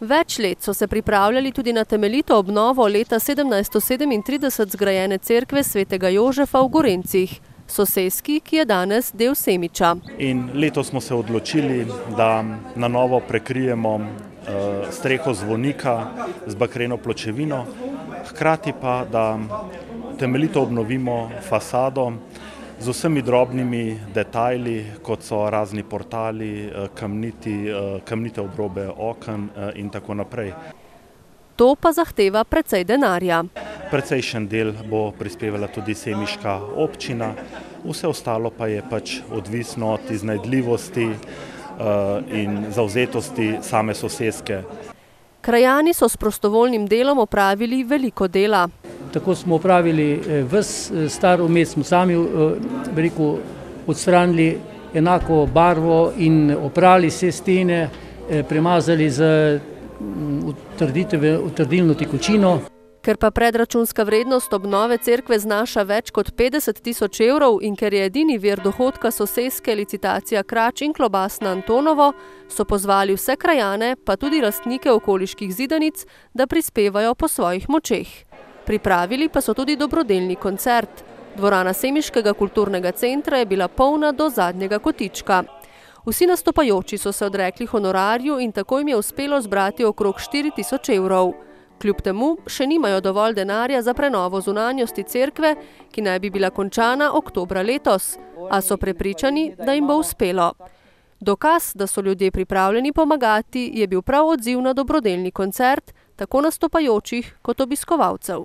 Več let so se pripravljali tudi na temeljito obnovo leta 1737 zgrajene cerkve svetega Jožefa v Gorencih, soseski, ki je danes del Semiča. In letos smo se odločili, da na novo prekrijemo streho zvonika z bakreno pločevino, hkrati pa, da temeljito obnovimo fasado z vsemi drobnimi detajli, kot so razni portali, kamnite obrobe oken in tako naprej. To pa zahteva precej denarja. Precejšen del bo prispevala tudi semiška občina, vse ostalo pa je pač odvisno od iznajdljivosti in zavzetosti same soseske. Krajani so s prostovoljnim delom opravili veliko dela. Tako smo opravili ves star omet, smo sami odstranili enako barvo in oprali vse stene, premazali z utrdilno tekočino. Ker pa predračunska vrednost obnove cerkve znaša več kot 50 tisoč evrov in ker je edini vir dohodka soseske licitacija Krač in klobas na Antonovo, so pozvali vse krajane, pa tudi lastnike okoliških zidanic, da prispevajo po svojih močeh. Pripravili pa so tudi dobrodelni koncert. Dvorana Semiškega kulturnega centra je bila polna do zadnjega kotička. Vsi nastopajoči so se odrekli honorarju in tako jim je uspelo zbrati okrog 4 tisoč evrov. Kljub temu še nimajo dovolj denarja za prenovo zunanjosti cerkve, ki naj bi bila končana oktobra letos, a so prepričani, da jim bo uspelo. Dokaz, da so ljudje pripravljeni pomagati, je bil prav odziv na dobrodelni koncert, tako nastopajočih kot obiskovalcev.